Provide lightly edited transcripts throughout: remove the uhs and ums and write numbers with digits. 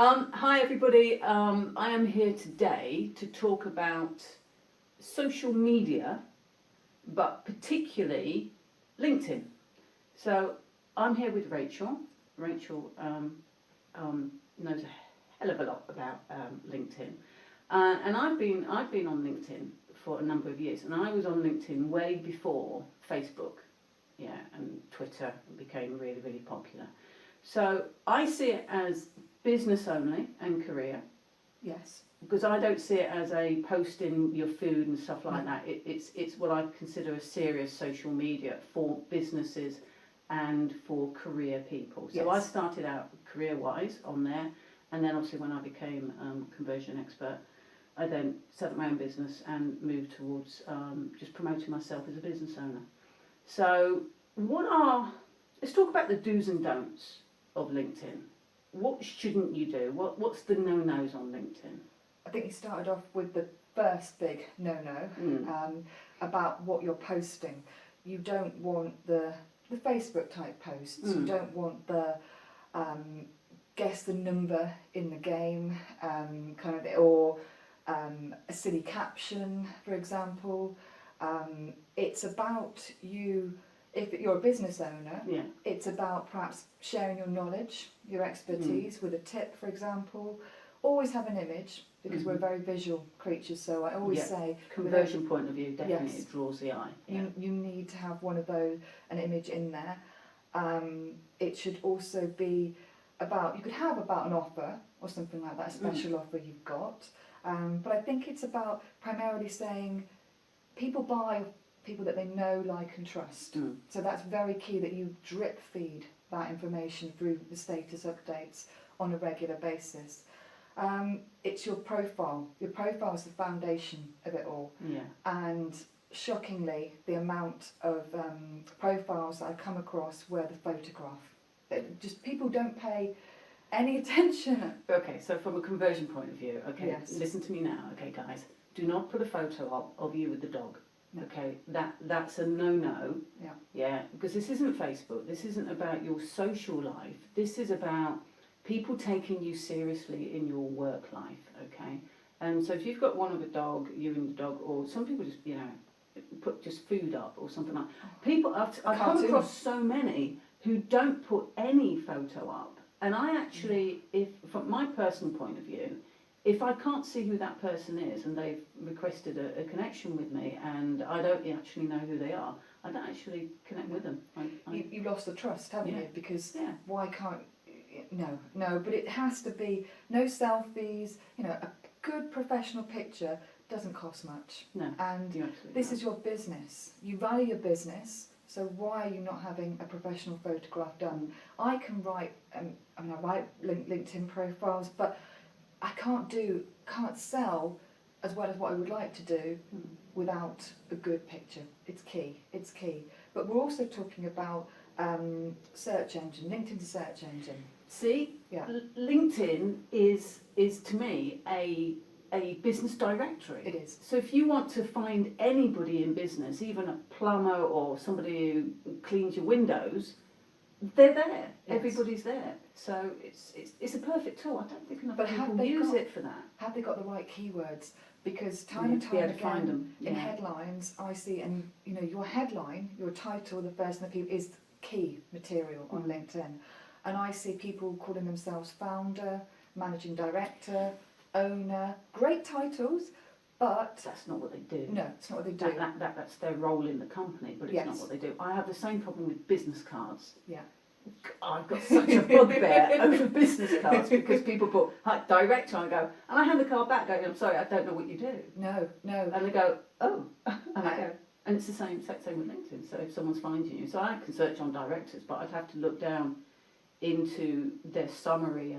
Hi everybody, I am here today to talk about social media, but particularly LinkedIn. So I'm here with Rachel. Rachel knows a hell of a lot about LinkedIn, and I've been on LinkedIn for a number of years, and I was on LinkedIn way before Facebook, and Twitter became really, really popular. So I see it as business only and career. Yes. Because I don't see it as a posting your food and stuff like that. It's what I consider a serious social media for businesses and for career people. So I started out career-wise on there, and then obviously when I became conversion expert, I then set up my own business and moved towards just promoting myself as a business owner. So let's talk about the do's and don'ts of LinkedIn. What shouldn't you do? What's the no-nos on LinkedIn? I think you started off with the first big no-no about what you're posting. You don't want the Facebook type posts. You don't want the guess the number in the game or a silly caption, for example. It's about you. If you're a business owner, it's about perhaps sharing your knowledge, your expertise with a tip, for example. Always have an image, because we're very visual creatures, so I always say... Conversion point of view, definitely it draws the eye. You need to have one of those, an image in there. It should also be about, you could have about an offer or something like that, a special offer you've got. But I think it's about primarily saying people buy people that they know, like and trust. So that's very key, that you drip feed that information through the status updates on a regular basis. It's your profile. Your profile is the foundation of it all. And shockingly, the amount of profiles that I come across where the photograph, just people don't pay any attention. Okay, so from a conversion point of view, listen to me now, okay guys, do not put a photo up of you with the dog. No. Okay, that's a no-no. Because this isn't Facebook. This isn't about your social life. This is about people taking you seriously in your work life. Okay, and so if you've got one of a dog, you and the dog, or some people just put just food up or something like. People, I've come across so many who don't put any photo up, and I actually, if from my personal point of view, if I can't see who that person is and they've requested a connection with me and I don't actually know who they are, I don't actually connect with them. You lost the trust, haven't you? Because why can't... No, but it has to be no selfies. A good professional picture doesn't cost much. No, and this is your business. You value your business, so why are you not having a professional photograph done? I can write, I write LinkedIn profiles, but I can't sell as well as what I would like to do without a good picture. It's key. But we're also talking about search engine. LinkedIn's a search engine. See, LinkedIn is to me a business directory. It is. So if you want to find anybody in business, even a plumber or somebody who cleans your windows, they're there. Yes. Everybody's there. So it's a perfect tool. I don't think enough people use it for that. Have they got the right keywords? Because time and time again in headlines I see, and your headline, your title, the first thing that is key material on LinkedIn. And I see people calling themselves founder, managing director, owner, great titles, but... That's not what they do. No, it's not what they do. That's their role in the company, but it's not what they do. I have the same problem with business cards. I've got such a bugbear over business cards because people put director and I go, and I hand the card back going, I'm sorry, I don't know what you do. No. And they go, oh. And I go, and it's the same with LinkedIn. So if someone's finding you, so I can search on directors, but I'd have to look down into their summary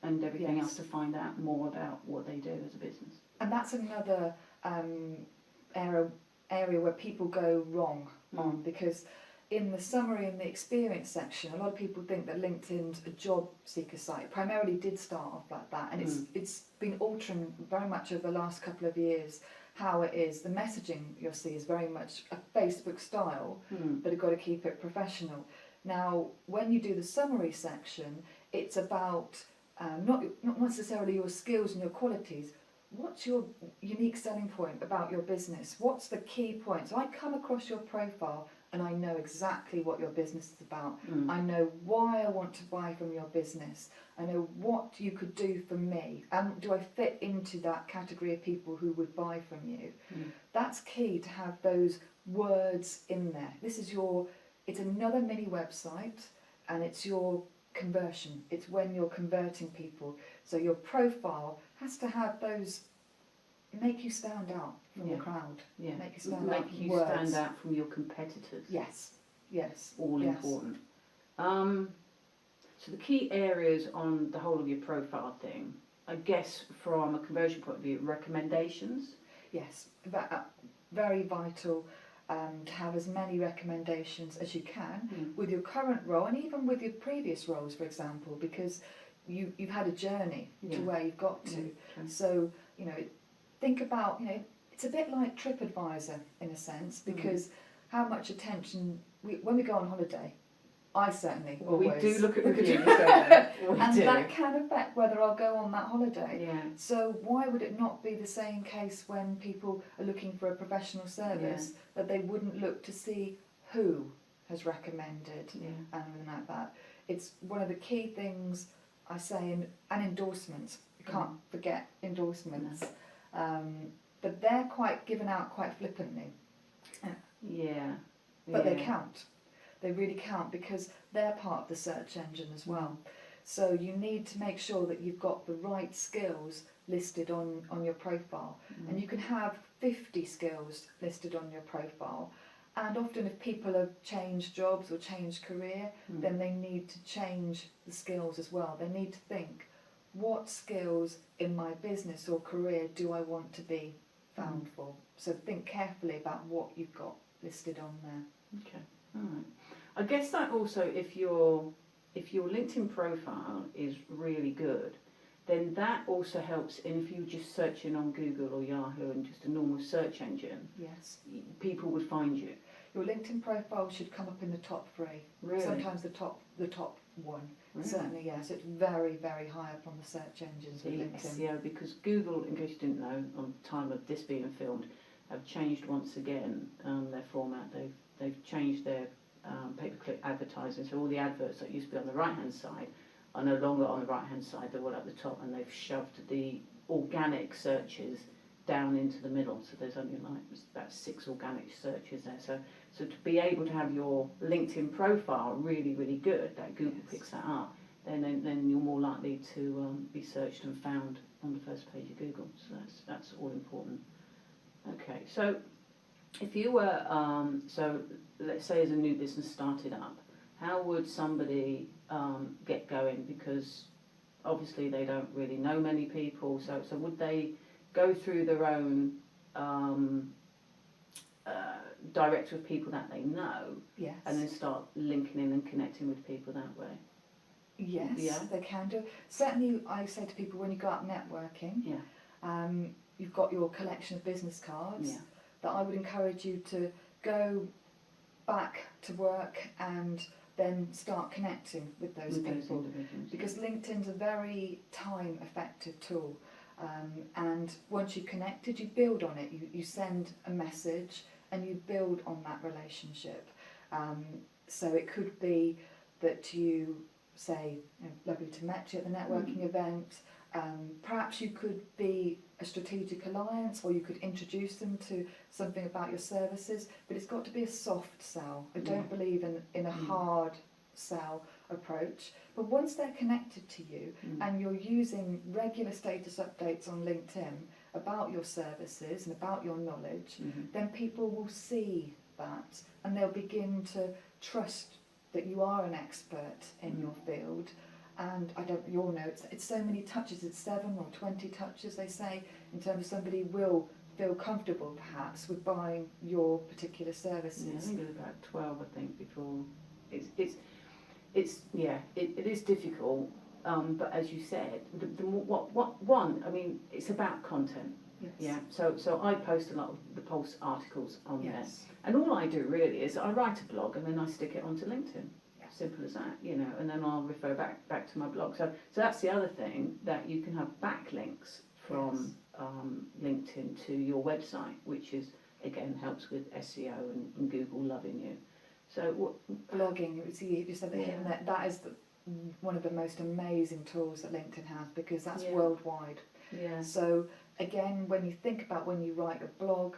and everything else to find out more about what they do as a business. And that's another area where people go wrong on, because in the summary and the experience section, a lot of people think that LinkedIn's a job seeker site. It primarily did start off like that, and it's been altering very much over the last couple of years how it is. The messaging you'll see is very much a Facebook style, but you've got to keep it professional. Now, when you do the summary section, it's about not necessarily your skills and your qualities. What's your unique selling point about your business? What's the key point? So I come across your profile and I know exactly what your business is about. I know why I want to buy from your business. I know what you could do for me. And do I fit into that category of people who would buy from you? That's key, to have those words in there. It's another mini website, and it's your conversion. It's when you're converting people. So your profile has to have those, make you stand out from the crowd. Make you stand out from your competitors. Yes. All important. So the key areas on the whole of your profile thing, I guess from a conversion point of view, recommendations. Yes, very vital. To have as many recommendations as you can with your current role, and even with your previous roles, for example, because you've had a journey to where you've got to. So, think about, it's a bit like TripAdvisor in a sense, because how much attention, when we go on holiday, I certainly always we do look at reviews, and that can affect whether I'll go on that holiday. So why would it not be the same case when people are looking for a professional service, that they wouldn't look to see who has recommended and everything like that? It's one of the key things I say, and endorsements. You can't forget endorsements. But they're given out quite flippantly. But they count. They really count, because they're part of the search engine as well. So you need to make sure that you've got the right skills listed on your profile. And you can have 50 skills listed on your profile. And often if people have changed jobs or changed career, then they need to change the skills as well. They need to think, what skills in my business or career do I want to be found for? So think carefully about what you've got listed on there. Okay, all right. I guess that also, if your LinkedIn profile is really good, then that also helps if you're just searching on Google or Yahoo and just a normal search engine. Yes. People would find you. Your LinkedIn profile should come up in the top 3. Really? Sometimes the top 1. Really? Certainly, yes. It's very, very high up on the search engines with LinkedIn. SEO, because Google, in case you didn't know, on the time of this being filmed, have changed once again their format. They've changed their pay-per-click advertising, so all the adverts that used to be on the right-hand side are no longer on the right-hand side, they're all at the top, and they've shoved the organic searches down into the middle, so there's only about 6 organic searches there. So to be able to have your LinkedIn profile really, really good, that Google picks that up, then you're more likely to be searched and found on the first page of Google, so that's all important. Okay, so if you were, so let's say as a new business started up, how would somebody get going? Because obviously they don't really know many people, so would they go through their own directory of people that they know, and then start linking in and connecting with people that way? Yes, they can do. Certainly, I say to people, when you go out networking, you've got your collection of business cards, that I would encourage you to go back to work and then start connecting with those people. Because LinkedIn's a very time-effective tool. And once you've connected, you build on it. You send a message and you build on that relationship. So it could be that you say, lovely to meet you at the networking event. Perhaps you could be a strategic alliance, or you could introduce them to something about your services, but it's got to be a soft sell. I don't believe in a hard sell approach. But once they're connected to you and you're using regular status updates on LinkedIn about your services and about your knowledge, then people will see that and they'll begin to trust that you are an expert in your field. And you all know, it's so many touches, it's 7 or 20 touches, they say, in terms of somebody will feel comfortable, perhaps, with buying your particular services. Yeah, I think it was about 12, I think, before. It is difficult, but as you said, I mean, it's about content. Yes. Yeah, so I post a lot of the Pulse articles on there, and all I do really is I write a blog and then I stick it onto LinkedIn. Yeah. simple as that, you know, and then I'll refer back to my blog. So that's the other thing, that you can have backlinks from LinkedIn to your website, which is, again, helps with SEO and Google loving you. So blogging, you said that that is one of the most amazing tools that LinkedIn has, because that's worldwide. Yeah. So again, when you write a blog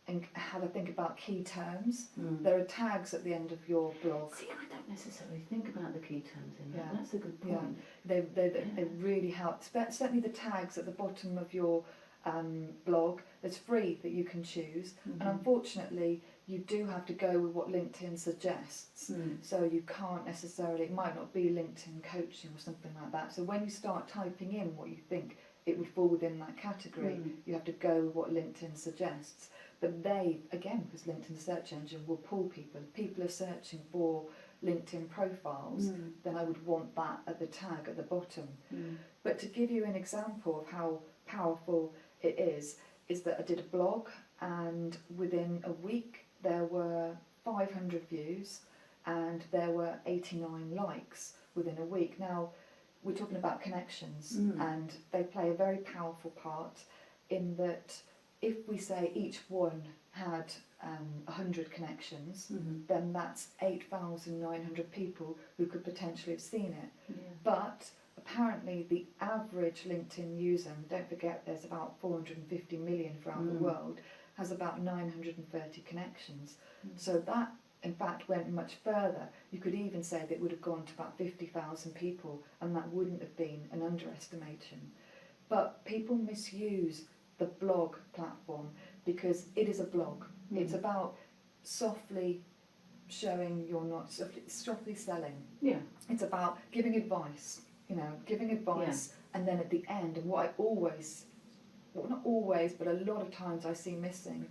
and have a think about key terms, there are tags at the end of your blog. See, I don't necessarily think about the key terms in that. That's a good point. They really help. Certainly the tags at the bottom of your blog, there's free that you can choose, and unfortunately you do have to go with what LinkedIn suggests. So you can't necessarily, it might not be LinkedIn coaching or something like that. So when you start typing in what you think it would fall within that category, you have to go with what LinkedIn suggests. But they, again, because LinkedIn search engine will pull people. If people are searching for LinkedIn profiles, then I would want that at the tag at the bottom. But to give you an example of how powerful it is that I did a blog, and within a week there were 500 views and there were 89 likes within a week. Now, we're talking about connections, and they play a very powerful part in that if we say each one had 100 connections, then that's 8,900 people who could potentially have seen it. But apparently the average LinkedIn user, and don't forget there's about 450 million around the world, has about 930 connections. So that in fact went much further. You could even say that it would have gone to about 50,000 people, and that wouldn't have been an underestimation. But people misuse the blog platform because it is a blog. It's about softly showing you're not softly selling. It's about giving advice, and then at the end, and what I always, well, not always, but a lot of times I see missing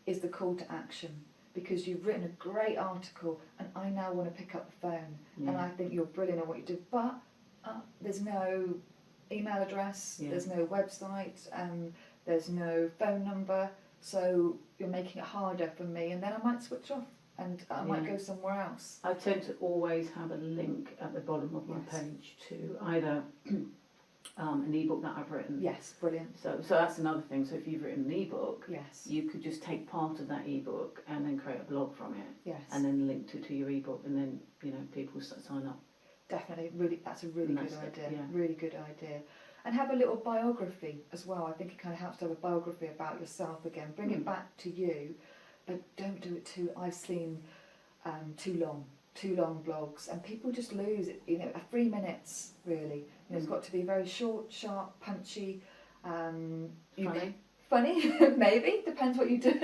is the call to action. Because you've written a great article and I now want to pick up the phone and I think you're brilliant at what you do, but there's no email address, there's no website, there's no phone number, so you're making it harder for me, and then I might switch off and I might go somewhere else. I tend to always have a link at the bottom of my page to either an ebook that I've written. Yes, brilliant. So that's another thing. So if you've written an ebook, yes, you could just take part of that ebook and then create a blog from it. Yes. And then link to your ebook, and then people sign up. Definitely, that's a really good idea. Really good idea. And have a little biography as well. I think it kind of helps to have a biography about yourself again. Bring it back to you, but don't do it too. I've seen too long blogs, and people just lose it. 3 minutes really. It's got to be very short, sharp, punchy. Funny, maybe depends what you do.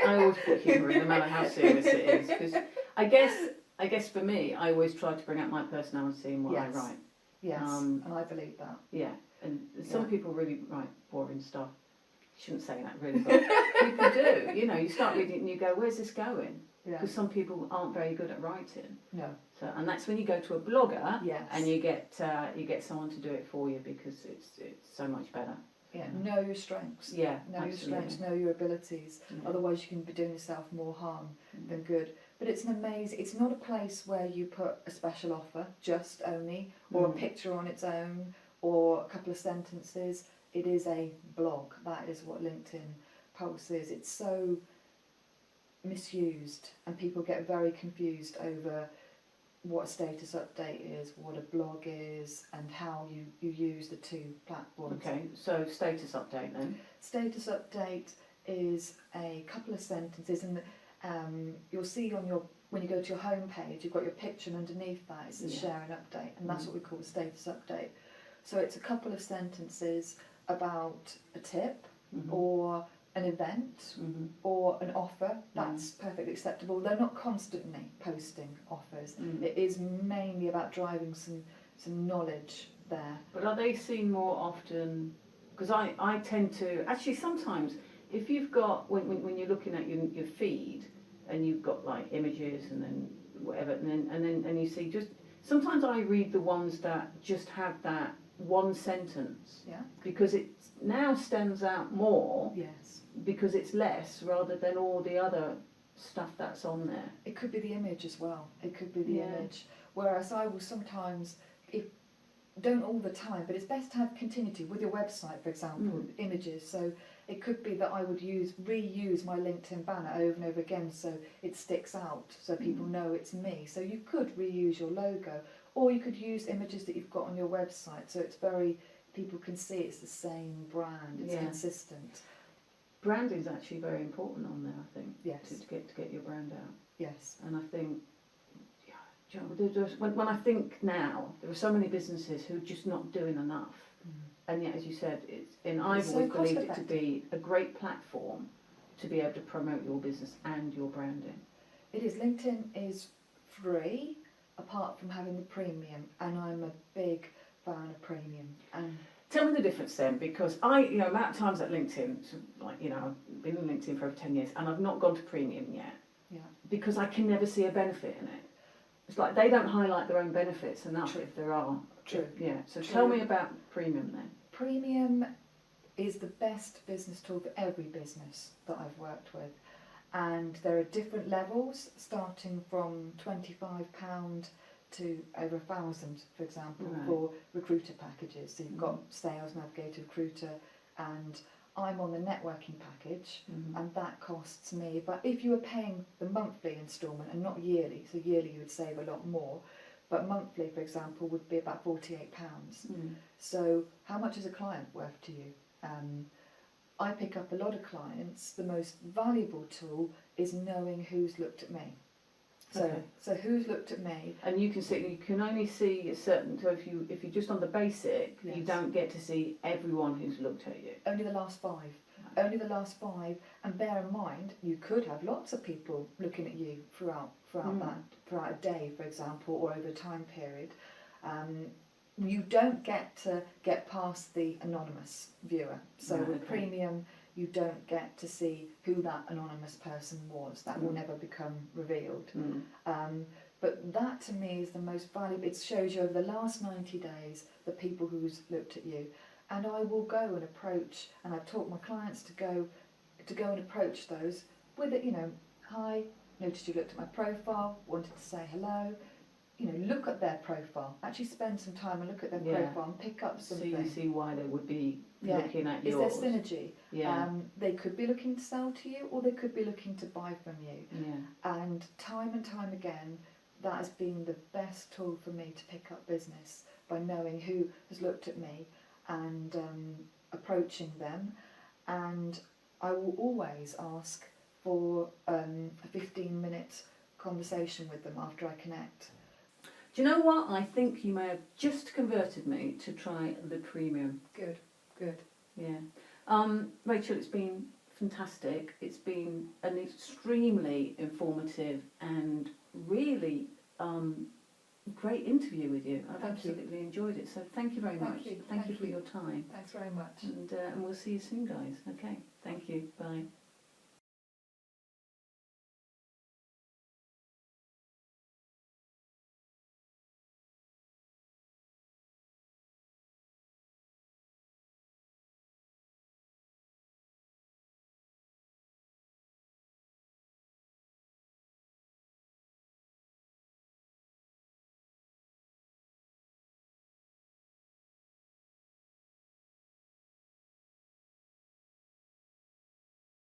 I always put humour in, no matter how serious it is, because I guess for me, I always try to bring out my personality in what I write. Yes, and I believe that. Yeah, and some people really write boring stuff. Shouldn't say that really, but people do. You start reading it and you go, "Where's this going?" Because some people aren't very good at writing. No. So, and that's when you go to a blogger and you get someone to do it for you, because it's so much better. Yeah. Know your strengths. Yeah. Know your strengths. Know your abilities. Otherwise, you can be doing yourself more harm than good. But it's an amazing. It's not a place where you put a special offer just only, or a picture on its own, or a couple of sentences. It is a blog. That is what LinkedIn Pulse is. It's so misused, and people get very confused over what a status update is, what a blog is, and how you use the two platforms. Okay, so status update then. Status update is a couple of sentences, and you'll see when you go to your home page, you've got your picture, and underneath that it says share an update, and that's what we call a status update. So it's a couple of sentences about a tip or an event or an offer. That's perfectly acceptable. They're not constantly posting offers. It is mainly about driving some knowledge there. But are they seen more often? Because I tend to actually sometimes, if you've got when you're looking at your feed and you've got like images and then whatever, and you see just sometimes I read the ones that just have that one sentence, because it now stands out more, because it's less rather than all the other stuff that's on there. It could be the image as well. It could be the image, Whereas I will sometimes, don't all the time, but it's best to have continuity with your website, for example, images. So it could be that I would reuse my LinkedIn banner over and over again so it sticks out, so people know it's me. So you could reuse your logo, or you could use images that you've got on your website, so it's people can see it's the same brand, it's consistent. Branding is actually very important on there, I think. Yes. To get your brand out. Yes. And I think, when I think now, there are so many businesses who are just not doing enough. And yet, as you said, I've always believed it to be a great platform to be able to promote your business and your branding. It is. LinkedIn is free, apart from having the premium, and I'm a big fan of premium. And tell me the difference then, because amount of times at LinkedIn, I've been on LinkedIn for over 10 years, and I've not gone to premium yet. Yeah. Because I can never see a benefit in it. It's like they don't highlight their own benefits enough. True. If there are. True. Yeah. So True. Tell me about premium then. Premium is the best business tool for every business that I've worked with. And there are different levels, starting from £25 to over £1,000, for example, for recruiter packages. So you've got Sales Navigator, Recruiter, and I'm on the networking package, and that costs me. But if you were paying the monthly instalment and not yearly, so yearly you would save a lot more, but monthly, for example, would be about £48. So how much is a client worth to you? I pick up a lot of clients. The most valuable tool is knowing who's looked at me. So who's looked at me? And you can only see a certain. So if you're just on the basic, you don't get to see everyone who's looked at you. Only the last 5. Right. Only the last 5. And bear in mind, you could have lots of people looking at you throughout a day, for example, or over a time period. You don't get to get past the anonymous viewer. So with premium, you don't get to see who that anonymous person was. That will never become revealed. But that to me is the most valuable. It shows you over the last 90 days the people who's looked at you. And I will go and approach, and I've taught my clients to go and approach those with it, hi, noticed you looked at my profile, wanted to say hello. Look at their profile. Actually spend some time and look at their profile and pick up something. So you see why they would be looking at yours. Is there synergy? Yeah. They could be looking to sell to you, or they could be looking to buy from you. Yeah. And time again, that has been the best tool for me to pick up business, by knowing who has looked at me and approaching them. And I will always ask for a 15-minute conversation with them after I connect. Do you know what? I think you may have just converted me to try the premium. Good. Yeah. Rachel, it's been fantastic. It's been an extremely informative and really great interview with you. I've absolutely enjoyed it. So thank you very much. Thank you for your time. Thanks very much. And we'll see you soon, guys. Okay. Thank you. Bye.